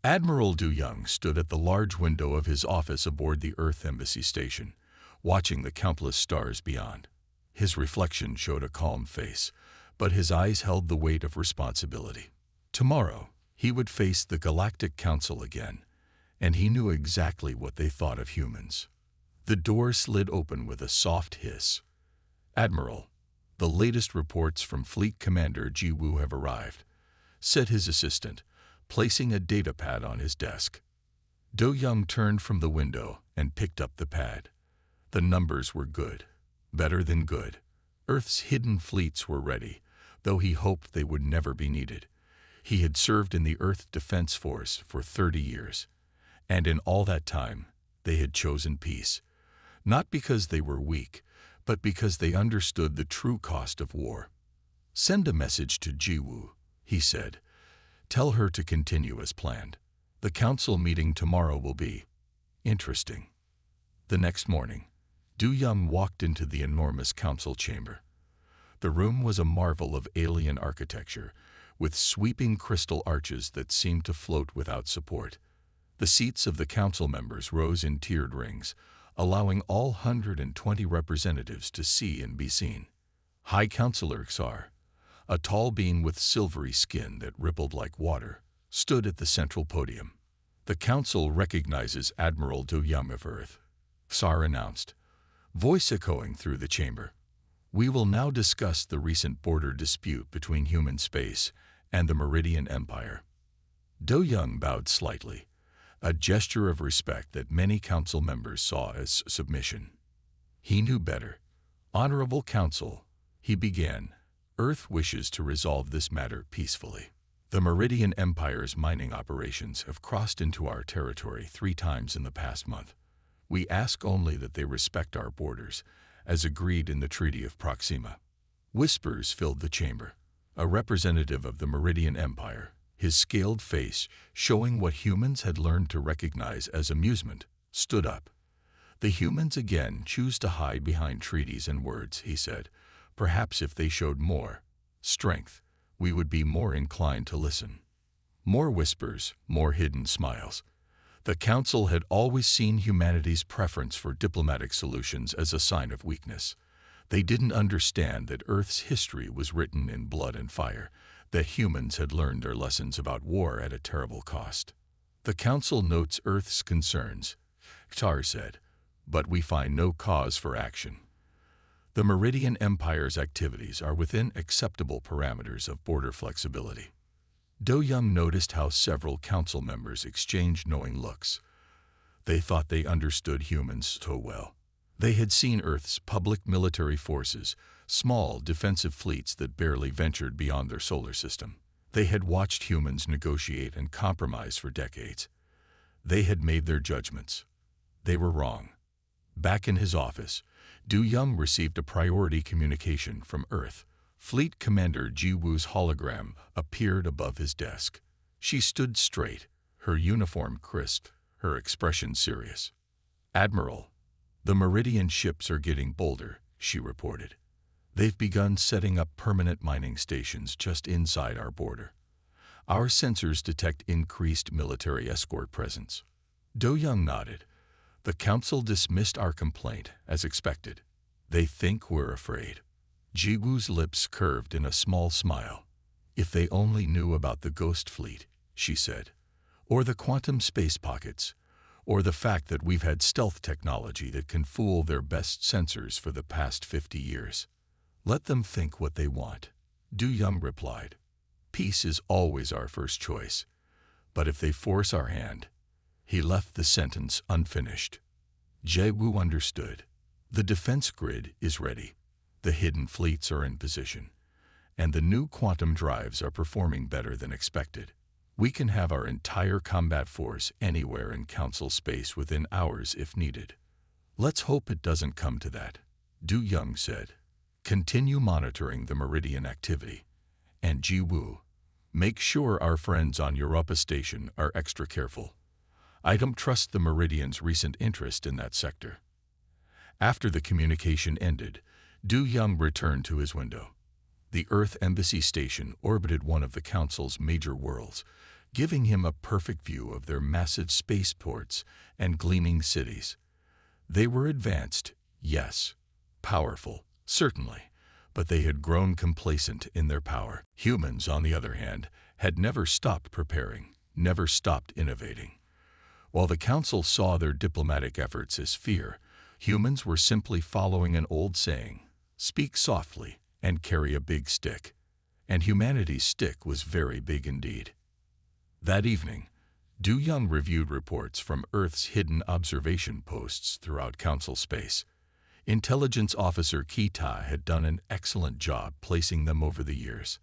Admiral Du Young stood at the large window of his office aboard the Earth Embassy station, watching the countless stars beyond. His reflection showed a calm face, but his eyes held the weight of responsibility. Tomorrow, he would face the Galactic Council again, and he knew exactly what they thought of humans. The door slid open with a soft hiss. "Admiral, the latest reports from Fleet Commander Ji Woo have arrived," said his assistant, placing a datapad on his desk. Do Young turned from the window and picked up the pad. The numbers were good, better than good. Earth's hidden fleets were ready, though he hoped they would never be needed. He had served in the Earth Defense Force for 30 years, and in all that time, they had chosen peace. Not because they were weak, but because they understood the true cost of war. "Send a message to Ji Woo," he said. "Tell her to continue as planned. The council meeting tomorrow will be interesting." The next morning, Du Young walked into the enormous council chamber. The room was a marvel of alien architecture, with sweeping crystal arches that seemed to float without support. The seats of the council members rose in tiered rings, allowing all 120 representatives to see and be seen. High Councilor Xar, a tall being with silvery skin that rippled like water, stood at the central podium. "The council recognizes Admiral Du Young of Earth," Xar announced, voice echoing through the chamber. "We will now discuss the recent border dispute between human space and the Meridian Empire." Do Young bowed slightly, a gesture of respect that many council members saw as submission. He knew better. "Honorable Council," he began, "Earth wishes to resolve this matter peacefully. The Meridian Empire's mining operations have crossed into our territory 3 times in the past month. We ask only that they respect our borders, as agreed in the Treaty of Proxima." Whispers filled the chamber. A representative of the Meridian Empire, his scaled face showing what humans had learned to recognize as amusement, stood up. "The humans again choose to hide behind treaties and words," he said. "Perhaps if they showed more strength, we would be more inclined to listen." More whispers, more hidden smiles. The council had always seen humanity's preference for diplomatic solutions as a sign of weakness. They didn't understand that Earth's history was written in blood and fire, that humans had learned their lessons about war at a terrible cost. "The council notes Earth's concerns," Xar said, "but we find no cause for action. The Meridian Empire's activities are within acceptable parameters of border flexibility." Do Young noticed how several council members exchanged knowing looks. They thought they understood humans so well. They had seen Earth's public military forces, small defensive fleets that barely ventured beyond their solar system. They had watched humans negotiate and compromise for decades. They had made their judgments. They were wrong. Back in his office, Du Young received a priority communication from Earth. Fleet Commander Ji Woo's hologram appeared above his desk. She stood straight, her uniform crisp, her expression serious. "Admiral, the Meridian ships are getting bolder," she reported. "They've begun setting up permanent mining stations just inside our border. Our sensors detect increased military escort presence." Do Young nodded. "The council dismissed our complaint, as expected. They think we're afraid." Ji Woo's lips curved in a small smile. "If they only knew about the Ghost Fleet," she said, "or the quantum space pockets, or the fact that we've had stealth technology that can fool their best sensors for the past 50 years. Let them think what they want." Du Young replied, "Peace is always our first choice, but if they force our hand..." He left the sentence unfinished. Ji Woo understood. The defense grid is ready. The hidden fleets are in position, and the new quantum drives are performing better than expected. We can have our entire combat force anywhere in Council space within hours if needed. "Let's hope it doesn't come to that," Du Young said. "Continue monitoring the Meridian activity. And Ji Woo, make sure our friends on Europa Station are extra careful. I don't trust the Meridian's recent interest in that sector." After the communication ended, Du Young returned to his window. The Earth Embassy Station orbited one of the Council's major worlds, giving him a perfect view of their massive spaceports and gleaming cities. They were advanced, yes. Powerful, certainly. But they had grown complacent in their power. Humans, on the other hand, had never stopped preparing, never stopped innovating. While the Council saw their diplomatic efforts as fear, humans were simply following an old saying, speak softly and carry a big stick. And humanity's stick was very big indeed. That evening, Du Young reviewed reports from Earth's hidden observation posts throughout Council space. Intelligence Officer Kita had done an excellent job placing them over the years.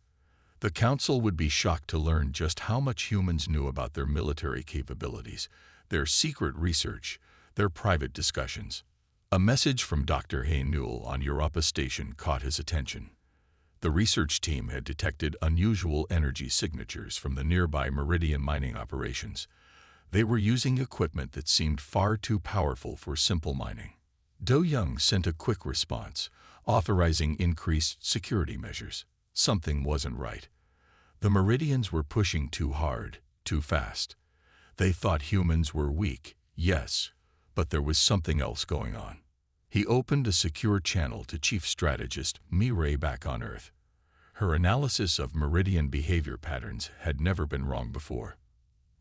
The Council would be shocked to learn just how much humans knew about their military capabilities, their secret research, their private discussions. A message from Dr. Hay-Newell on Europa Station caught his attention. The research team had detected unusual energy signatures from the nearby Meridian mining operations. They were using equipment that seemed far too powerful for simple mining. Do Young sent a quick response, authorizing increased security measures. Something wasn't right. The Meridians were pushing too hard, too fast. They thought humans were weak, yes, but there was something else going on. He opened a secure channel to Chief Strategist Mireille back on Earth. Her analysis of Meridian behavior patterns had never been wrong before.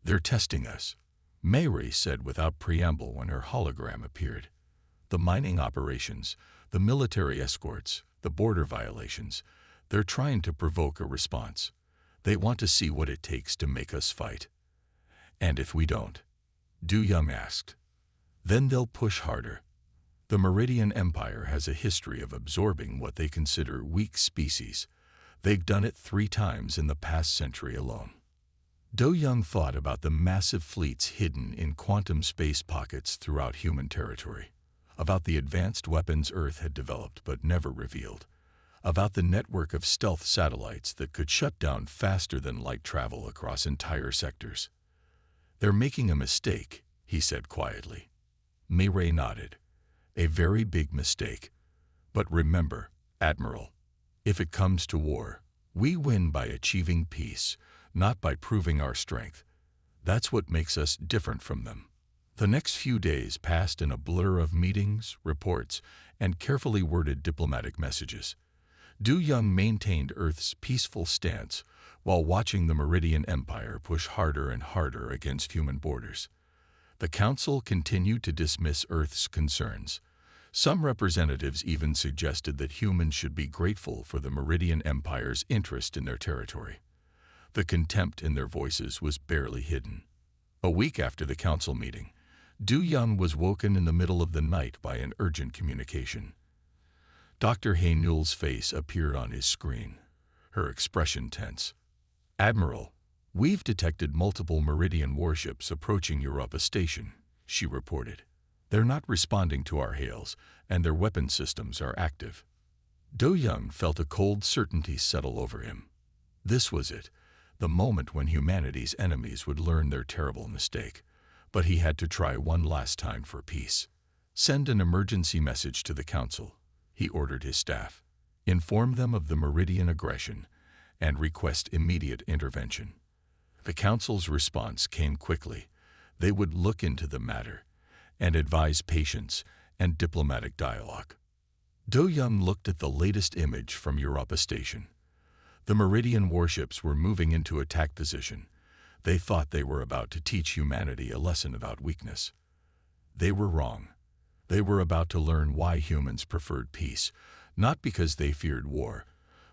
They're testing us, Mireille said without preamble when her hologram appeared. The mining operations, the military escorts, the border violations, they're trying to provoke a response. They want to see what it takes to make us fight. And if we don't? Du Young asked. Then they'll push harder. The Meridian Empire has a history of absorbing what they consider weak species. They've done it 3 times in the past century alone. Do Young thought about the massive fleets hidden in quantum space pockets throughout human territory, about the advanced weapons Earth had developed but never revealed, about the network of stealth satellites that could shut down faster than light travel across entire sectors. They're making a mistake, he said quietly. Mireille nodded. A very big mistake. But remember, Admiral, if it comes to war, we win by achieving peace, not by proving our strength. That's what makes us different from them. The next few days passed in a blur of meetings, reports, and carefully worded diplomatic messages. Du Young maintained Earth's peaceful stance while watching the Meridian Empire push harder and harder against human borders. The Council continued to dismiss Earth's concerns. Some representatives even suggested that humans should be grateful for the Meridian Empire's interest in their territory. The contempt in their voices was barely hidden. A week after the Council meeting, Du Young was woken in the middle of the night by an urgent communication. Dr. Hay-Newell's face appeared on his screen, her expression tense. Admiral, we've detected multiple Meridian warships approaching Europa Station, she reported. They're not responding to our hails, and their weapon systems are active. Do Young felt a cold certainty settle over him. This was it, the moment when humanity's enemies would learn their terrible mistake. But he had to try one last time for peace. Send an emergency message to the Council, he ordered his staff. Inform them of the Meridian aggression and request immediate intervention. The Council's response came quickly. They would look into the matter and advise patience and diplomatic dialogue. Do Young looked at the latest image from Europa Station. The Meridian warships were moving into attack position. They thought they were about to teach humanity a lesson about weakness. They were wrong. They were about to learn why humans preferred peace, not because they feared war,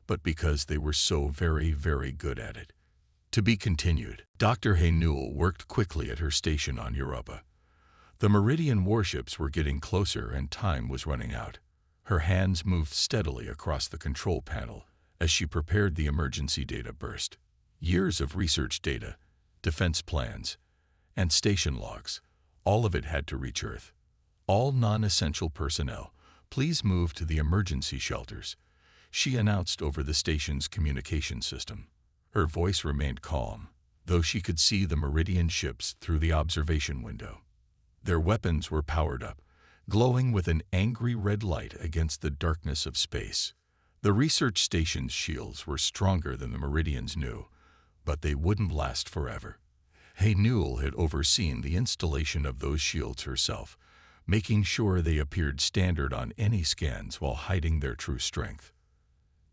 but because they were so very, very good at it. To be continued. Dr. Hay-Newell worked quickly at her station on Europa. The Meridian warships were getting closer and time was running out. Her hands moved steadily across the control panel as she prepared the emergency data burst. Years of research data, defense plans, and station logs, all of it had to reach Earth. All non-essential personnel, please move to the emergency shelters, she announced over the station's communication system. Her voice remained calm, though she could see the Meridian ships through the observation window. Their weapons were powered up, glowing with an angry red light against the darkness of space. The research station's shields were stronger than the Meridians knew, but they wouldn't last forever. Hay Newell had overseen the installation of those shields herself, making sure they appeared standard on any scans while hiding their true strength.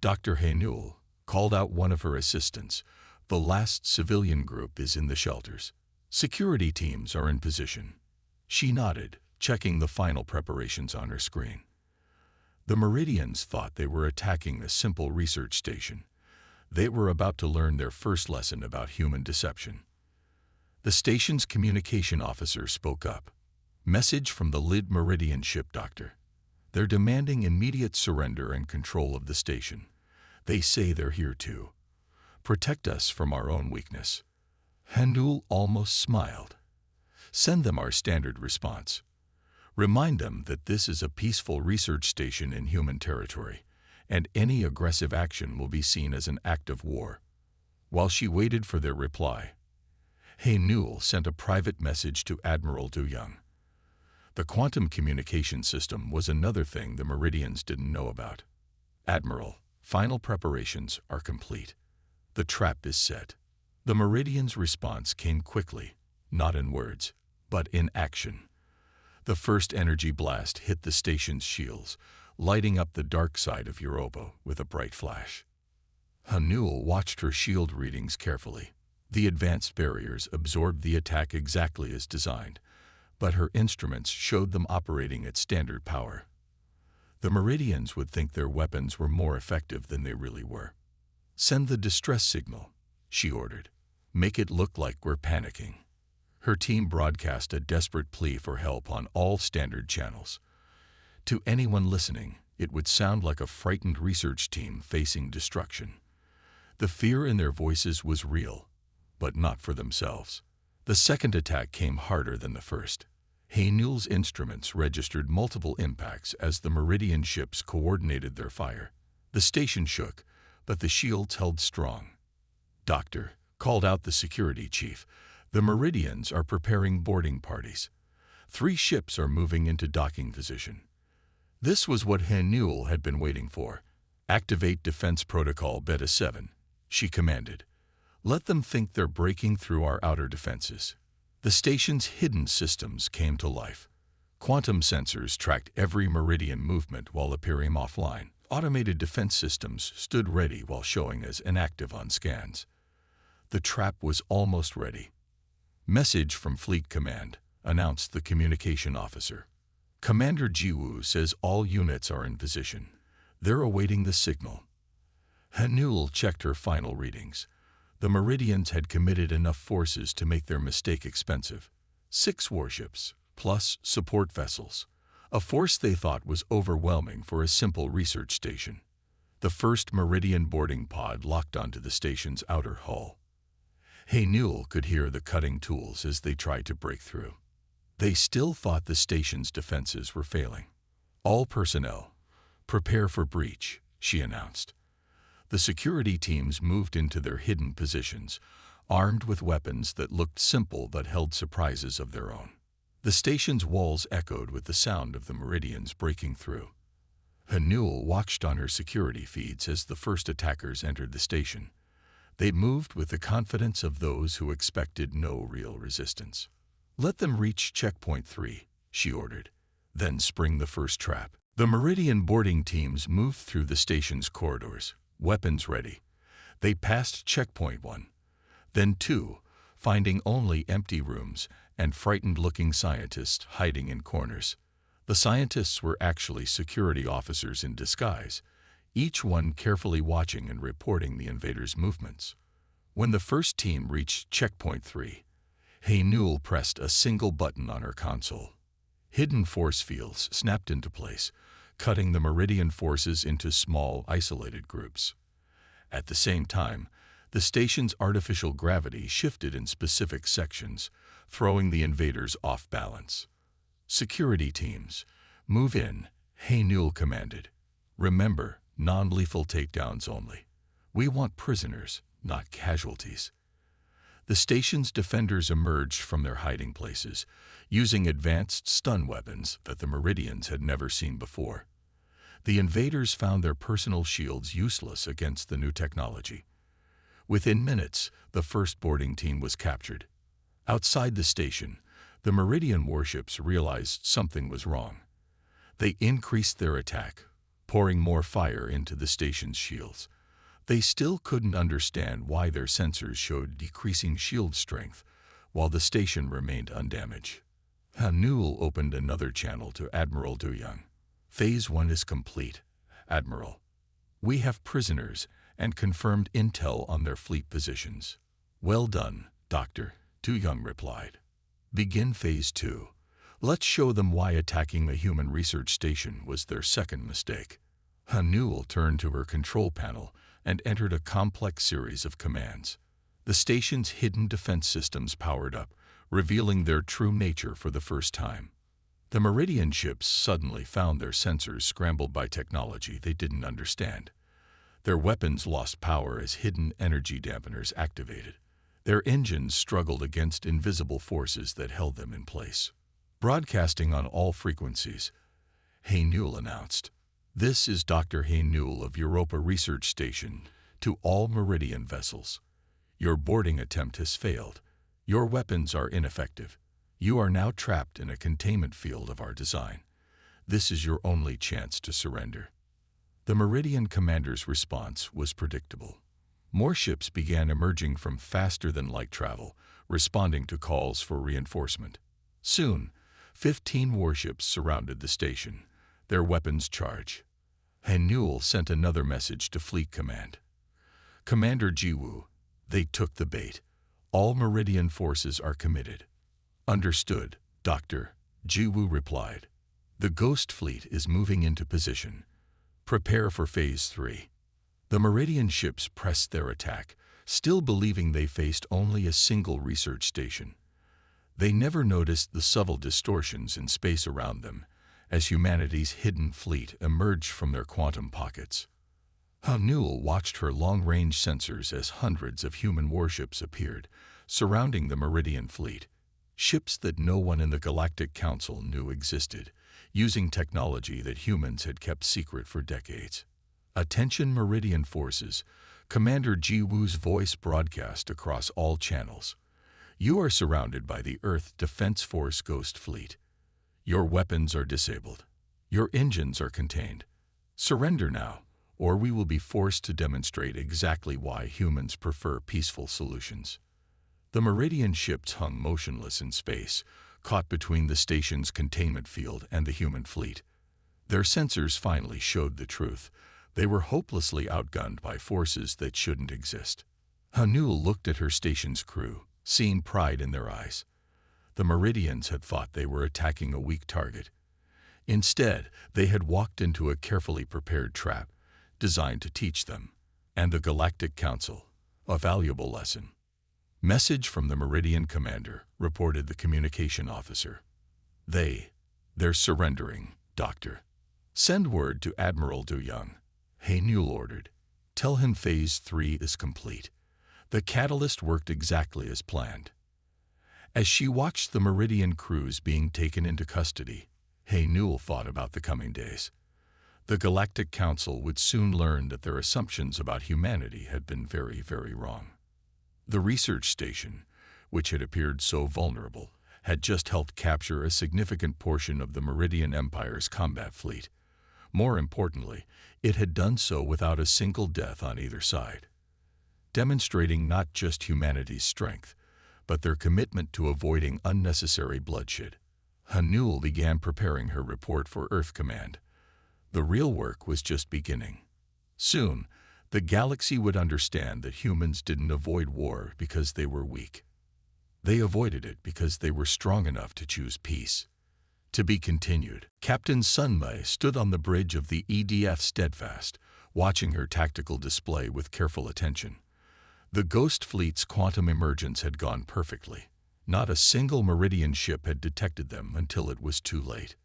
Dr. Hay Newell called out one of her assistants. The last civilian group is in the shelters. Security teams are in position. She nodded, checking the final preparations on her screen. The Meridians thought they were attacking a simple research station. They were about to learn their first lesson about human deception. The station's communication officer spoke up. Message from the Lid Meridian ship, Doctor. They're demanding immediate surrender and control of the station. They say they're here to protect us from our own weakness. Hay Newell almost smiled. Send them our standard response. Remind them that this is a peaceful research station in human territory, and any aggressive action will be seen as an act of war. While she waited for their reply, Hay Newell sent a private message to Admiral Du Young. The quantum communication system was another thing the Meridians didn't know about. Admiral, final preparations are complete. The trap is set. The Meridians' response came quickly, not in words, but in action. The first energy blast hit the station's shields, lighting up the dark side of Europa with a bright flash. Hay Newell watched her shield readings carefully. The advanced barriers absorbed the attack exactly as designed, but her instruments showed them operating at standard power. The Meridians would think their weapons were more effective than they really were. Send the distress signal, she ordered. Make it look like we're panicking. Her team broadcast a desperate plea for help on all standard channels. To anyone listening, it would sound like a frightened research team facing destruction. The fear in their voices was real, but not for themselves. The second attack came harder than the first. Hay Newell's instruments registered multiple impacts as the Meridian ships coordinated their fire. The station shook, but the shields held strong. Doctor, called out the security chief, the Meridians are preparing boarding parties. 3 ships are moving into docking position. This was what Hay Newell had been waiting for. Activate Defense Protocol Beta 7, she commanded. Let them think they're breaking through our outer defenses. The station's hidden systems came to life. Quantum sensors tracked every Meridian movement while appearing offline. Automated defense systems stood ready while showing as inactive on scans. The trap was almost ready. Message from Fleet Command, announced the communication officer. Commander Jiwoo says all units are in position. They're awaiting the signal. Hay Newell checked her final readings. The Meridians had committed enough forces to make their mistake expensive. 6 warships, plus support vessels. A force they thought was overwhelming for a simple research station. The first Meridian boarding pod locked onto the station's outer hull. Hay Newell could hear the cutting tools as they tried to break through. They still thought the station's defenses were failing. All personnel, prepare for breach, she announced. The security teams moved into their hidden positions, armed with weapons that looked simple but held surprises of their own. The station's walls echoed with the sound of the Meridians breaking through. Hay Newell watched on her security feeds as the first attackers entered the station. They moved with the confidence of those who expected no real resistance. Let them reach checkpoint 3, she ordered, then spring the first trap. The Meridian boarding teams moved through the station's corridors, weapons ready. They passed checkpoint 1, then 2, finding only empty rooms and frightened-looking scientists hiding in corners. The scientists were actually security officers in disguise, each one carefully watching and reporting the invaders' movements. When the first team reached checkpoint 3, Hay Newell pressed a single button on her console. Hidden force fields snapped into place, cutting the Meridian forces into small, isolated groups. At the same time, the station's artificial gravity shifted in specific sections, throwing the invaders off balance. Security teams, move in, Hay Newell commanded. Remember, non-lethal takedowns only. We want prisoners, not casualties. The station's defenders emerged from their hiding places, using advanced stun weapons that the Meridians had never seen before. The invaders found their personal shields useless against the new technology. Within minutes, the first boarding team was captured. Outside the station, the Meridian warships realized something was wrong. They increased their attack, pouring more fire into the station's shields. They still couldn't understand why their sensors showed decreasing shield strength, while the station remained undamaged. Newell opened another channel to Admiral Duyung. Phase 1 is complete, Admiral. We have prisoners and confirmed intel on their fleet positions. Well done, Doctor, Duyung replied. Begin Phase 2. Let's show them why attacking the human research station was their second mistake. Newell turned to her control panel and entered a complex series of commands. The station's hidden defense systems powered up, revealing their true nature for the first time. The Meridian ships suddenly found their sensors scrambled by technology they didn't understand. Their weapons lost power as hidden energy dampeners activated. Their engines struggled against invisible forces that held them in place. Broadcasting on all frequencies, Newell announced, "This is Dr. Newell of Europa Research Station to all Meridian vessels. Your boarding attempt has failed. Your weapons are ineffective. You are now trapped in a containment field of our design. This is your only chance to surrender." The Meridian commander's response was predictable. More ships began emerging from faster-than-light travel, responding to calls for reinforcement. Soon, 15 warships surrounded the station, their weapons charged. Newell sent another message to Fleet Command. "Commander Jiwoo, they took the bait. All Meridian forces are committed." "Understood, Doctor," Jiwoo replied. "The Ghost Fleet is moving into position. Prepare for Phase 3. The Meridian ships pressed their attack, still believing they faced only a single research station. They never noticed the subtle distortions in space around them as humanity's hidden fleet emerged from their quantum pockets. Newell watched her long-range sensors as hundreds of human warships appeared, surrounding the Meridian fleet, ships that no one in the Galactic Council knew existed, using technology that humans had kept secret for decades. "Attention Meridian forces," Commander Jiwoo's voice broadcast across all channels. "You are surrounded by the Earth Defense Force Ghost Fleet. Your weapons are disabled. Your engines are contained. Surrender now, or we will be forced to demonstrate exactly why humans prefer peaceful solutions." The Meridian ships hung motionless in space, caught between the station's containment field and the human fleet. Their sensors finally showed the truth. They were hopelessly outgunned by forces that shouldn't exist. Newell looked at her station's crew, seeing pride in their eyes. The Meridians had thought they were attacking a weak target. Instead, they had walked into a carefully prepared trap, designed to teach them, and the Galactic Council, a valuable lesson. "Message from the Meridian commander," reported the communication officer. They're surrendering, Doctor. Send word to Admiral Duyung," Newell ordered. "Tell him Phase 3 is complete. The catalyst worked exactly as planned." As she watched the Meridian crews being taken into custody, Newell thought about the coming days. The Galactic Council would soon learn that their assumptions about humanity had been very, very wrong. The research station, which had appeared so vulnerable, had just helped capture a significant portion of the Meridian Empire's combat fleet. More importantly, it had done so without a single death on either side, demonstrating not just humanity's strength, but their commitment to avoiding unnecessary bloodshed. Newell began preparing her report for Earth Command. The real work was just beginning. Soon, the galaxy would understand that humans didn't avoid war because they were weak. They avoided it because they were strong enough to choose peace. To be continued. Captain Sunmei stood on the bridge of the EDF Steadfast, watching her tactical display with careful attention. The Ghost Fleet's quantum emergence had gone perfectly. Not a single Meridian ship had detected them until it was too late.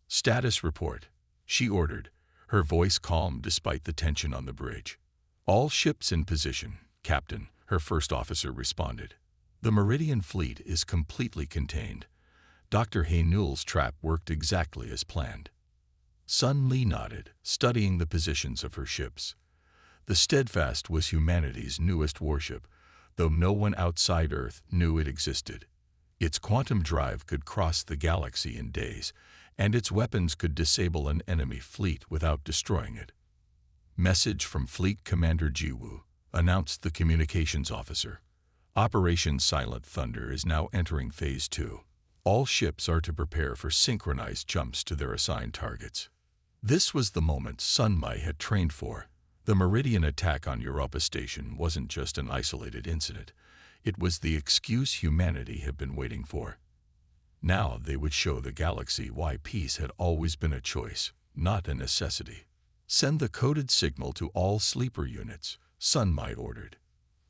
"Status report," she ordered, her voice calm despite the tension on the bridge. "All ships in position, Captain," her first officer responded. "The Meridian fleet is completely contained. Dr. Newell's trap worked exactly as planned." Sun Li nodded, studying the positions of her ships. The Steadfast was humanity's newest warship, though no one outside Earth knew it existed. Its quantum drive could cross the galaxy in days, and its weapons could disable an enemy fleet without destroying it. Message from Fleet Commander Jiwoo, announced the communications officer. Operation Silent Thunder is now entering Phase 2. All ships are to prepare for synchronized jumps to their assigned targets. This was the moment Sun Mai had trained for. The Meridian attack on Europa Station wasn't just an isolated incident. It was the excuse humanity had been waiting for. Now they would show the galaxy why peace had always been a choice, not a necessity. Send the coded signal to all sleeper units, Sun Mai ordered.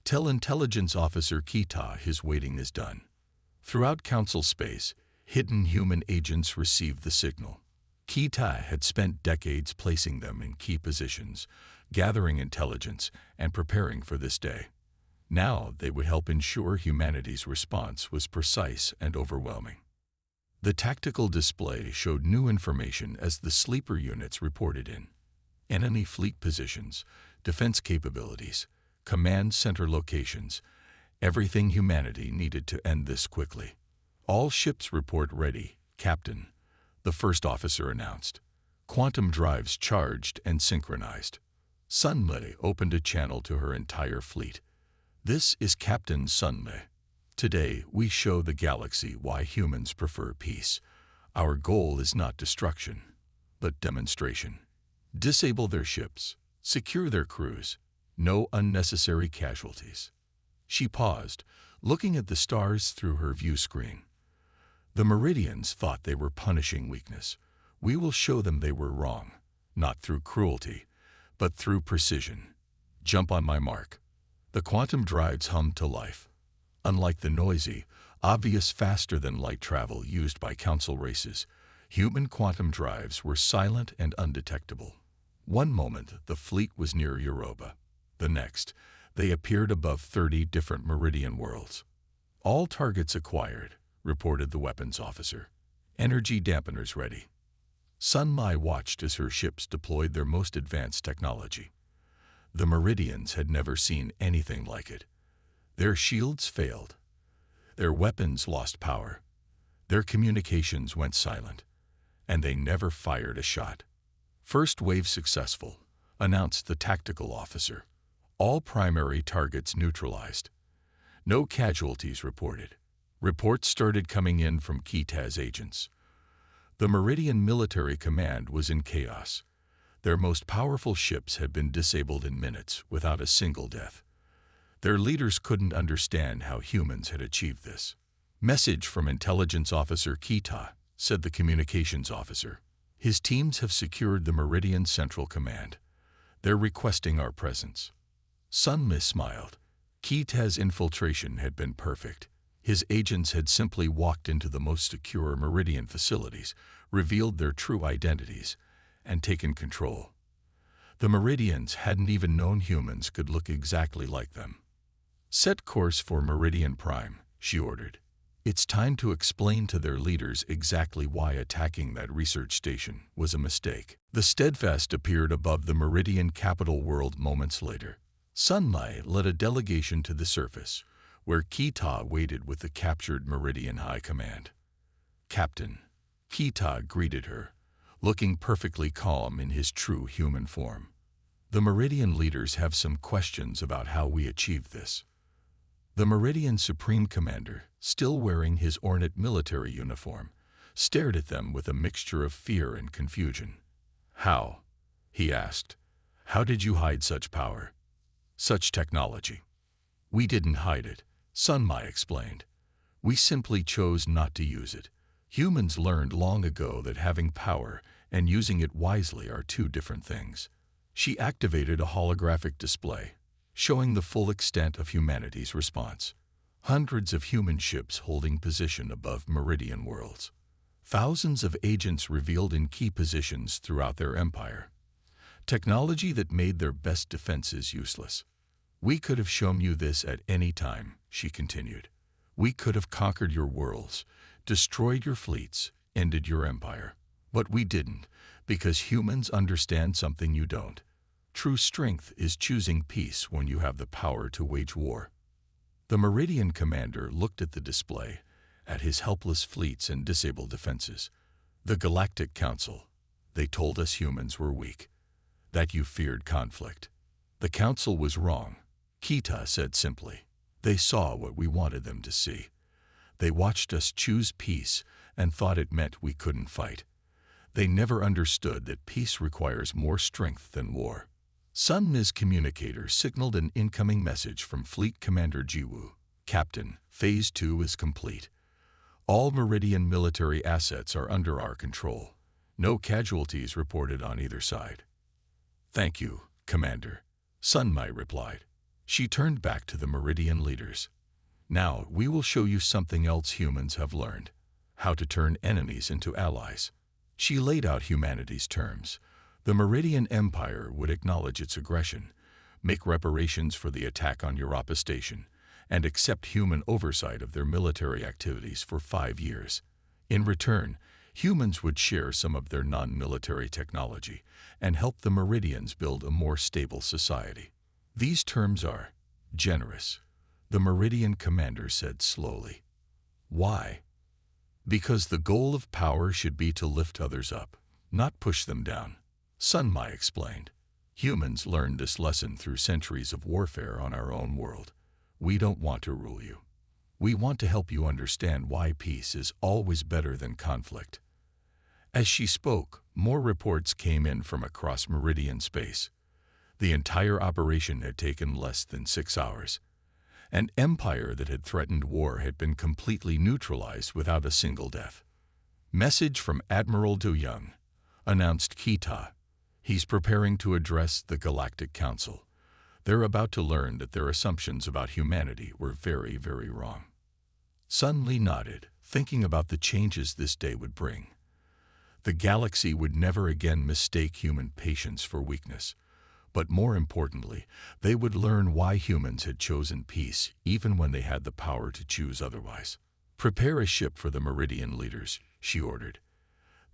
Tell Intelligence Officer Kita his waiting is done. Throughout Council space, hidden human agents received the signal. Kita had spent decades placing them in key positions, gathering intelligence, and preparing for this day. Now they would help ensure humanity's response was precise and overwhelming. The tactical display showed new information as the sleeper units reported in. Enemy fleet positions, defense capabilities, command center locations, everything humanity needed to end this quickly. All ships report ready, Captain, the first officer announced. Quantum drives charged and synchronized. Sun Mai opened a channel to her entire fleet. This is Captain Sun Mai. Today, we show the galaxy why humans prefer peace. Our goal is not destruction, but demonstration. Disable their ships, secure their crews, no unnecessary casualties. She paused, looking at the stars through her view screen. The Meridians thought they were punishing weakness. We will show them they were wrong, not through cruelty, but through precision. Jump on my mark. The quantum drives hummed to life. Unlike the noisy, obvious faster-than-light travel used by Council races, human quantum drives were silent and undetectable. One moment, the fleet was near Europa. The next, they appeared above 30 different Meridian worlds. All targets acquired, reported the weapons officer. Energy dampeners ready. Sun Mai watched as her ships deployed their most advanced technology. The Meridians had never seen anything like it. Their shields failed. Their weapons lost power. Their communications went silent. And they never fired a shot. First wave successful, announced the tactical officer. All primary targets neutralized. No casualties reported. Reports started coming in from Kita's agents. The Meridian Military Command was in chaos. Their most powerful ships had been disabled in minutes without a single death. Their leaders couldn't understand how humans had achieved this. Message from Intelligence Officer Kita, said the communications officer. His teams have secured the Meridian Central Command. They're requesting our presence. Sun Mai smiled. Kita's infiltration had been perfect. His agents had simply walked into the most secure Meridian facilities, revealed their true identities, and taken control. The Meridians hadn't even known humans could look exactly like them. Set course for Meridian Prime, she ordered. It's time to explain to their leaders exactly why attacking that research station was a mistake. The Steadfast appeared above the Meridian capital world moments later. Sun Mai led a delegation to the surface, where Kita waited with the captured Meridian High Command. Captain, Kita greeted her, looking perfectly calm in his true human form. The Meridian leaders have some questions about how we achieved this. The Meridian Supreme Commander, still wearing his ornate military uniform, stared at them with a mixture of fear and confusion. How? He asked. How did you hide such power? Such technology? We didn't hide it, Sun Mai explained. We simply chose not to use it. Humans learned long ago that having power and using it wisely are two different things. She activated a holographic display, showing the full extent of humanity's response. Hundreds of human ships holding position above Meridian worlds. Thousands of agents revealed in key positions throughout their empire. Technology that made their best defenses useless. We could have shown you this at any time, she continued. We could have conquered your worlds, destroyed your fleets, ended your empire. But we didn't, because humans understand something you don't. True strength is choosing peace when you have the power to wage war. The Meridian commander looked at the display, at his helpless fleets and disabled defenses. The Galactic Council. They told us humans were weak, that you feared conflict. The Council was wrong, Kita said simply. They saw what we wanted them to see. They watched us choose peace and thought it meant we couldn't fight. They never understood that peace requires more strength than war. Sun Mi's communicator signaled an incoming message from Fleet Commander Jiwoo. Captain, Phase 2 is complete. All Meridian military assets are under our control. No casualties reported on either side. Thank you, Commander, Sun Mi replied. She turned back to the Meridian leaders. Now we will show you something else humans have learned: how to turn enemies into allies. She laid out humanity's terms. The Meridian Empire would acknowledge its aggression, make reparations for the attack on Europa Station, and accept human oversight of their military activities for 5 years. In return, humans would share some of their non-military technology and help the Meridians build a more stable society. These terms are generous, the Meridian commander said slowly. Why? Because the goal of power should be to lift others up, not push them down, Sun Mi explained. Humans learned this lesson through centuries of warfare on our own world. We don't want to rule you. We want to help you understand why peace is always better than conflict. As she spoke, more reports came in from across Meridian space. The entire operation had taken less than 6 hours. An empire that had threatened war had been completely neutralized without a single death. Message from Admiral Du Young, announced Kita. He's preparing to address the Galactic Council. They're about to learn that their assumptions about humanity were very, very wrong. Sun Li nodded, thinking about the changes this day would bring. The galaxy would never again mistake human patience for weakness. But more importantly, they would learn why humans had chosen peace even when they had the power to choose otherwise. Prepare a ship for the Meridian leaders, she ordered.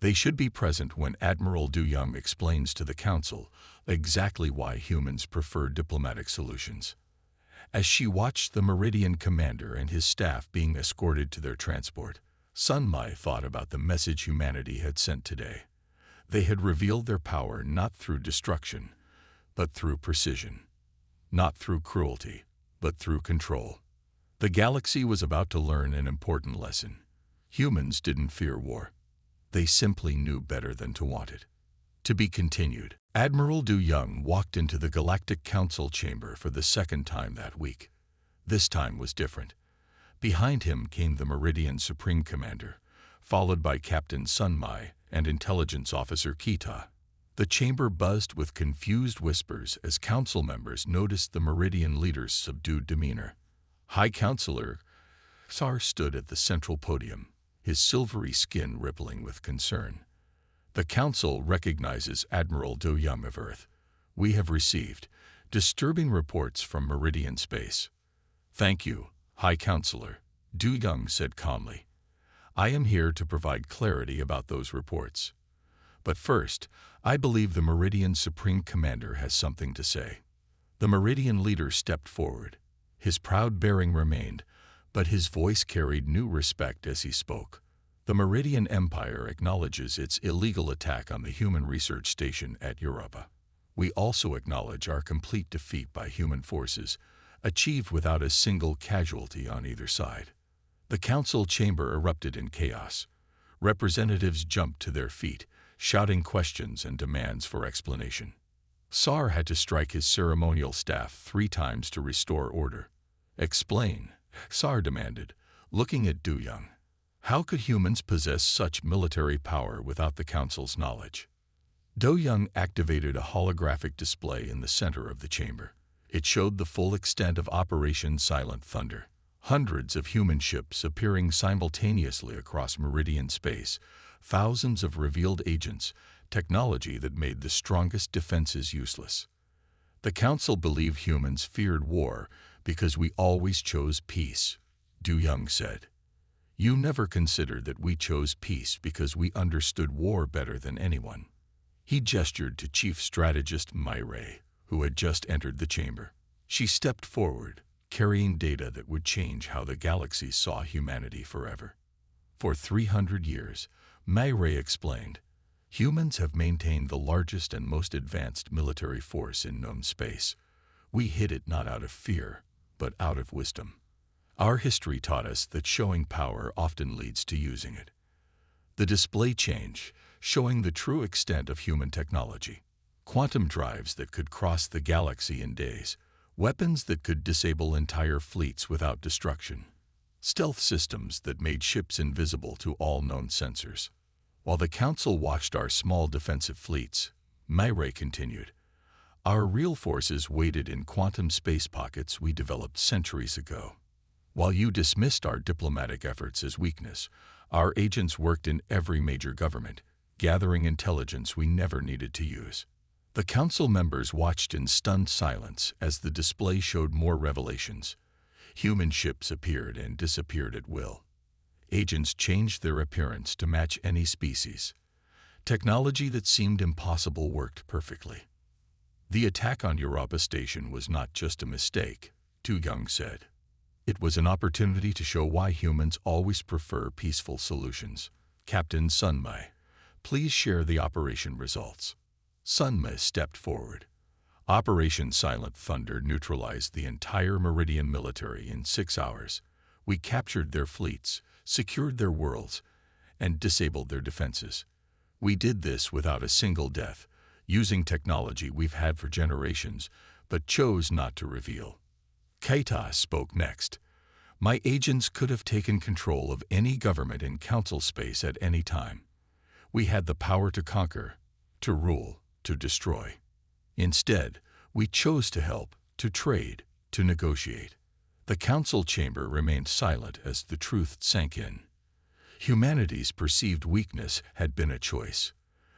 They should be present when Admiral Du Young explains to the Council exactly why humans prefer diplomatic solutions. As she watched the Meridian commander and his staff being escorted to their transport, Sun Mi thought about the message humanity had sent today. They had revealed their power not through destruction, but through precision. Not through cruelty, but through control. The galaxy was about to learn an important lesson. Humans didn't fear war. They simply knew better than to want it. To be continued. Admiral Du Young walked into the Galactic Council chamber for the second time that week. This time was different. Behind him came the Meridian Supreme Commander, followed by Captain Sun Mi and Intelligence Officer Kita. The chamber buzzed with confused whispers as council members noticed the Meridian leader's subdued demeanor. High Counselor Sar stood at the central podium, his silvery skin rippling with concern. The Council recognizes Admiral Du Young of Earth. We have received disturbing reports from Meridian space. Thank you, High Counselor, Du Young said calmly. I am here to provide clarity about those reports. But first, I believe the Meridian Supreme Commander has something to say. The Meridian leader stepped forward. His proud bearing remained, but his voice carried new respect as he spoke. The Meridian Empire acknowledges its illegal attack on the human research station at Europa. We also acknowledge our complete defeat by human forces, achieved without a single casualty on either side. The council chamber erupted in chaos. Representatives jumped to their feet, shouting questions and demands for explanation. Sar had to strike his ceremonial staff 3 times to restore order. Explain, Sar demanded, looking at Du Young. How could humans possess such military power without the Council's knowledge? Du Young activated a holographic display in the center of the chamber. It showed the full extent of Operation Silent Thunder. Hundreds of human ships appearing simultaneously across Meridian space, thousands of revealed agents, technology that made the strongest defenses useless. The Council believed humans feared war because we always chose peace, Du Young said. You never considered that we chose peace because we understood war better than anyone. He gestured to Chief Strategist Myray, who had just entered the chamber. She stepped forward, carrying data that would change how the galaxy saw humanity forever. For 300 years, Mayray explained, humans have maintained the largest and most advanced military force in known space. We hid it not out of fear, but out of wisdom. Our history taught us that showing power often leads to using it. The display change, showing the true extent of human technology. Quantum drives that could cross the galaxy in days. Weapons that could disable entire fleets without destruction. Stealth systems that made ships invisible to all known sensors. While the Council watched our small defensive fleets, Mayray continued, our real forces waited in quantum space pockets we developed centuries ago. While you dismissed our diplomatic efforts as weakness, our agents worked in every major government, gathering intelligence we never needed to use. The Council members watched in stunned silence as the display showed more revelations. Human ships appeared and disappeared at will. Agents changed their appearance to match any species. Technology that seemed impossible worked perfectly. The attack on Europa Station was not just a mistake, Tu Young said. It was an opportunity to show why humans always prefer peaceful solutions. Captain Sunmai, please share the operation results. Sunmai stepped forward. Operation Silent Thunder neutralized the entire Meridian military in 6 hours. We captured their fleets, secured their worlds, and disabled their defenses. We did this without a single death, using technology we've had for generations, but chose not to reveal. Keita spoke next. My agents could have taken control of any government in Council space at any time. We had the power to conquer, to rule, to destroy. Instead, we chose to help, to trade, to negotiate. The Council chamber remained silent as the truth sank in. Humanity's perceived weakness had been a choice.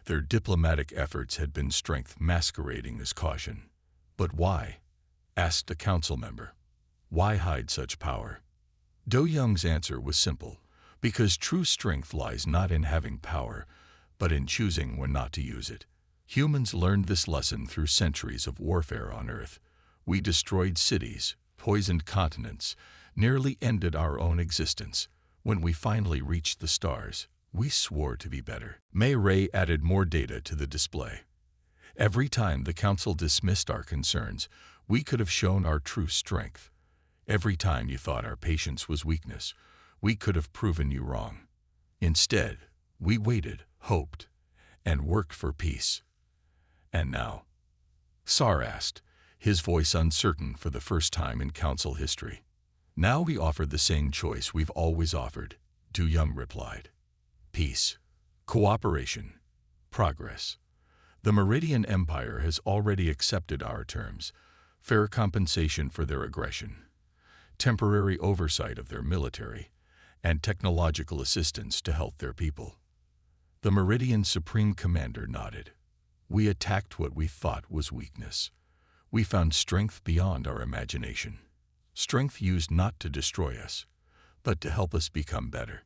Their diplomatic efforts had been strength masquerading as caution. But why? Asked a Council member. Why hide such power? Do Young's answer was simple. Because true strength lies not in having power, but in choosing when not to use it. Humans learned this lesson through centuries of warfare on Earth. We destroyed cities, poisoned continents, nearly ended our own existence. When we finally reached the stars, we swore to be better. Mayray added more data to the display. Every time the Council dismissed our concerns, we could have shown our true strength. Every time you thought our patience was weakness, we could have proven you wrong. Instead, we waited, hoped, and worked for peace. And now? Sar asked, his voice uncertain for the first time in Council history. Now we offer the same choice we've always offered, Du Young replied. Peace, cooperation, progress. The Meridian Empire has already accepted our terms, fair compensation for their aggression, temporary oversight of their military, and technological assistance to help their people. The Meridian Supreme Commander nodded. We attacked what we thought was weakness. We found strength beyond our imagination. Strength used not to destroy us, but to help us become better.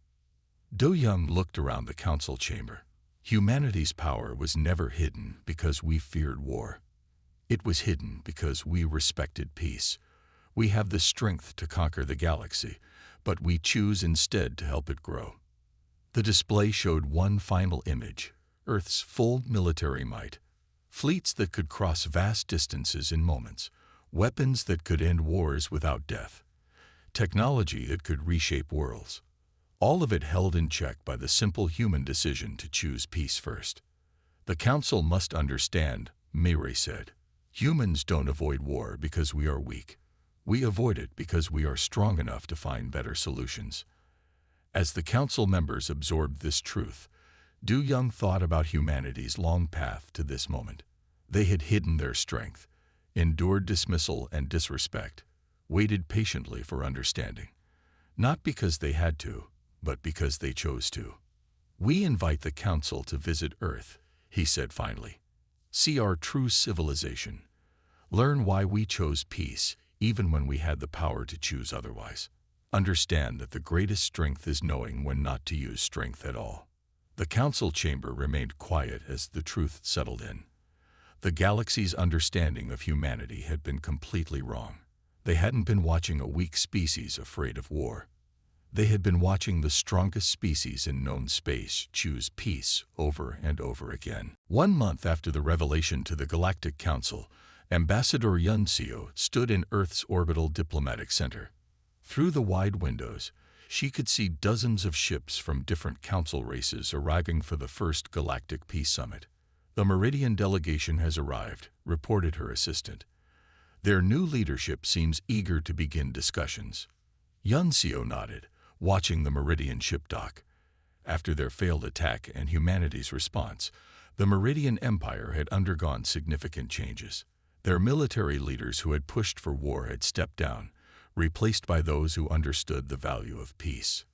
Do Young looked around the Council chamber. Humanity's power was never hidden because we feared war. It was hidden because we respected peace. We have the strength to conquer the galaxy, but we choose instead to help it grow. The display showed one final image, Earth's full military might. Fleets that could cross vast distances in moments, weapons that could end wars without death, technology that could reshape worlds. All of it held in check by the simple human decision to choose peace first. The Council must understand, Mayray said. Humans don't avoid war because we are weak. We avoid it because we are strong enough to find better solutions. As the Council members absorbed this truth, Du Young thought about humanity's long path to this moment. They had hidden their strength, endured dismissal and disrespect, waited patiently for understanding. Not because they had to, but because they chose to. We invite the Council to visit Earth, he said finally. See our true civilization. Learn why we chose peace, even when we had the power to choose otherwise. Understand that the greatest strength is knowing when not to use strength at all. The Council chamber remained quiet as the truth settled in. The galaxy's understanding of humanity had been completely wrong. They hadn't been watching a weak species afraid of war. They had been watching the strongest species in known space choose peace over and over again. 1 month after the revelation to the Galactic Council, Ambassador Yunseo stood in Earth's orbital diplomatic center. Through the wide windows, she could see dozens of ships from different council races arriving for the first Galactic Peace Summit. The Meridian delegation has arrived, reported her assistant. Their new leadership seems eager to begin discussions. Yunseo nodded, watching the Meridian ship dock. After their failed attack and humanity's response, the Meridian Empire had undergone significant changes. Their military leaders who had pushed for war had stepped down, replaced by those who understood the value of peace.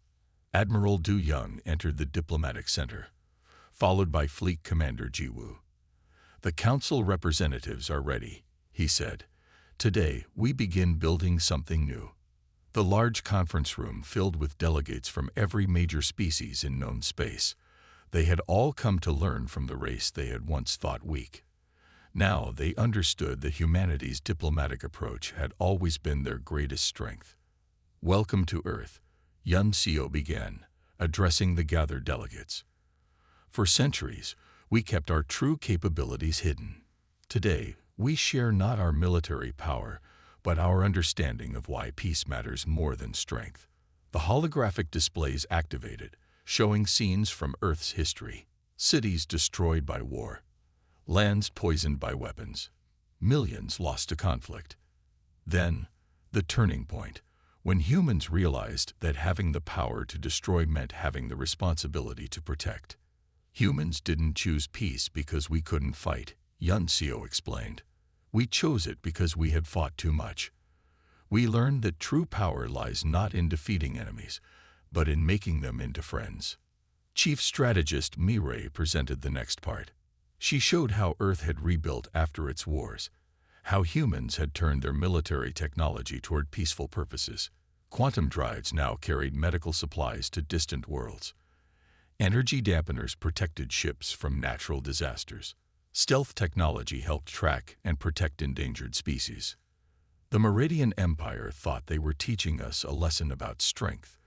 Admiral Du Young entered the diplomatic center, followed by Fleet Commander Jiwoo. "The council representatives are ready," he said. "Today, we begin building something new." The large conference room filled with delegates from every major species in known space. They had all come to learn from the race they had once thought weak. Now they understood that humanity's diplomatic approach had always been their greatest strength. "Welcome to Earth," Yunseo began, addressing the gathered delegates. "For centuries, we kept our true capabilities hidden. Today, we share not our military power, but our understanding of why peace matters more than strength." The holographic displays activated, showing scenes from Earth's history. Cities destroyed by war. Lands poisoned by weapons. Millions lost to conflict. Then, the turning point, when humans realized that having the power to destroy meant having the responsibility to protect. "Humans didn't choose peace because we couldn't fight," Yunseo explained. "We chose it because we had fought too much. We learned that true power lies not in defeating enemies, but in making them into friends." Chief Strategist Mireille presented the next part. She showed how Earth had rebuilt after its wars, how humans had turned their military technology toward peaceful purposes. Quantum drives now carried medical supplies to distant worlds. Energy dampeners protected ships from natural disasters. Stealth technology helped track and protect endangered species. "The Meridian Empire thought they were teaching us a lesson about strength,"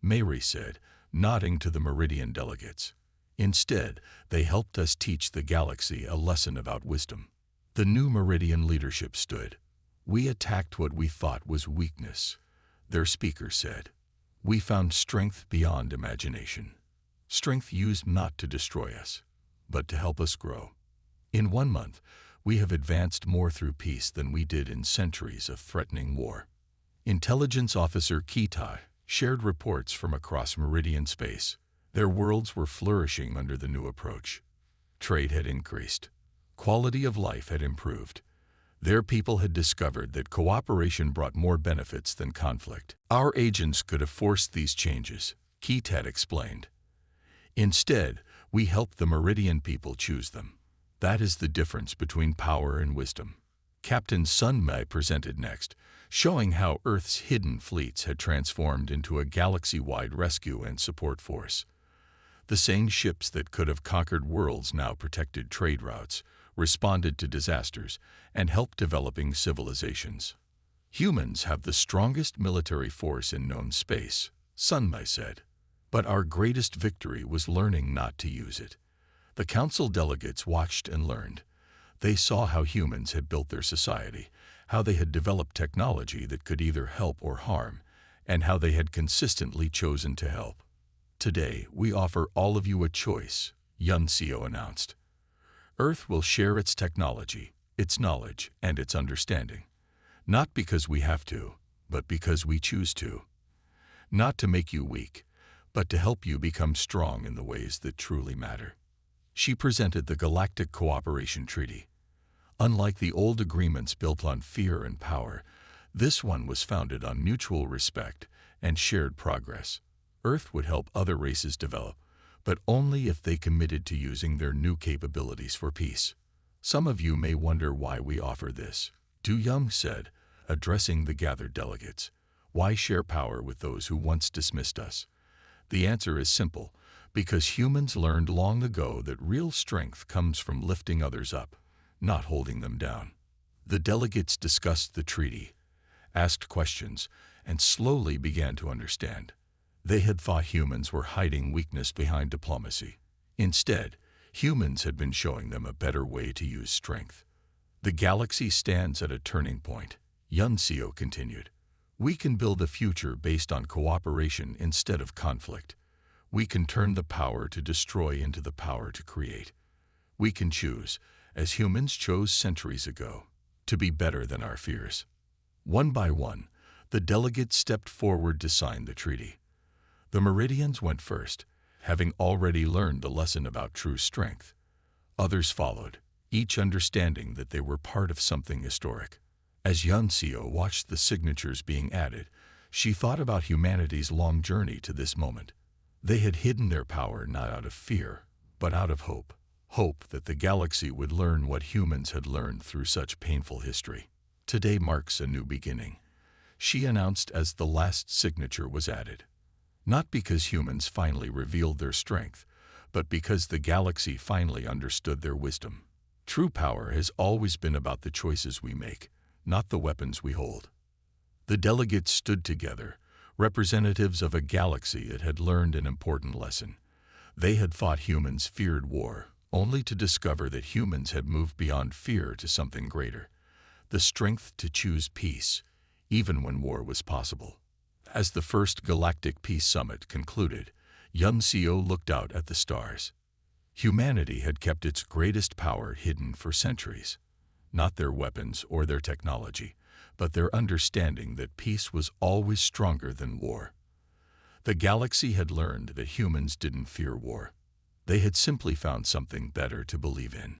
Mary said, nodding to the Meridian delegates. "Instead, they helped us teach the galaxy a lesson about wisdom." The new Meridian leadership stood. "We attacked what we thought was weakness," their speaker said. "We found strength beyond imagination. Strength used not to destroy us, but to help us grow. In 1 month, we have advanced more through peace than we did in centuries of threatening war." Intelligence Officer Kitai shared reports from across Meridian space. Their worlds were flourishing under the new approach. Trade had increased. Quality of life had improved. Their people had discovered that cooperation brought more benefits than conflict. "Our agents could have forced these changes," Kitai explained. "Instead, we helped the Meridian people choose them. That is the difference between power and wisdom." Captain Sun Mei presented next, showing how Earth's hidden fleets had transformed into a galaxy-wide rescue and support force. The same ships that could have conquered worlds now protected trade routes, responded to disasters, and helped developing civilizations. "Humans have the strongest military force in known space," Sun Mei said. "But our greatest victory was learning not to use it." The council delegates watched and learned. They saw how humans had built their society, how they had developed technology that could either help or harm, and how they had consistently chosen to help. "Today, we offer all of you a choice," Yunseo announced. "Earth will share its technology, its knowledge, and its understanding. Not because we have to, but because we choose to. Not to make you weak, but to help you become strong in the ways that truly matter." She presented the Galactic Cooperation Treaty. Unlike the old agreements built on fear and power, this one was founded on mutual respect and shared progress. Earth would help other races develop, but only if they committed to using their new capabilities for peace. "Some of you may wonder why we offer this," Du Young said, addressing the gathered delegates. "Why share power with those who once dismissed us? The answer is simple, because humans learned long ago that real strength comes from lifting others up, not holding them down." The delegates discussed the treaty, asked questions, and slowly began to understand. They had thought humans were hiding weakness behind diplomacy. Instead, humans had been showing them a better way to use strength. The galaxy stands at a turning point, Yuncio continued. We can build a future based on cooperation instead of conflict. We can turn the power to destroy into the power to create. We can choose, as humans chose centuries ago, to be better than our fears. One by one, the delegates stepped forward to sign the treaty. The Meridians went first, having already learned the lesson about true strength. Others followed, each understanding that they were part of something historic. As Yuncio watched the signatures being added, she thought about humanity's long journey to this moment. They had hidden their power not out of fear, but out of hope. Hope that the galaxy would learn what humans had learned through such painful history. Today marks a new beginning, she announced as the last signature was added. Not because humans finally revealed their strength, but because the galaxy finally understood their wisdom. True power has always been about the choices we make, not the weapons we hold. The delegates stood together, representatives of a galaxy that had learned an important lesson. They had thought humans feared war, only to discover that humans had moved beyond fear to something greater, the strength to choose peace, even when war was possible. As the first Galactic Peace Summit concluded, Yuncio looked out at the stars. Humanity had kept its greatest power hidden for centuries. Not their weapons or their technology, but their understanding that peace was always stronger than war. The galaxy had learned that humans didn't fear war. They had simply found something better to believe in.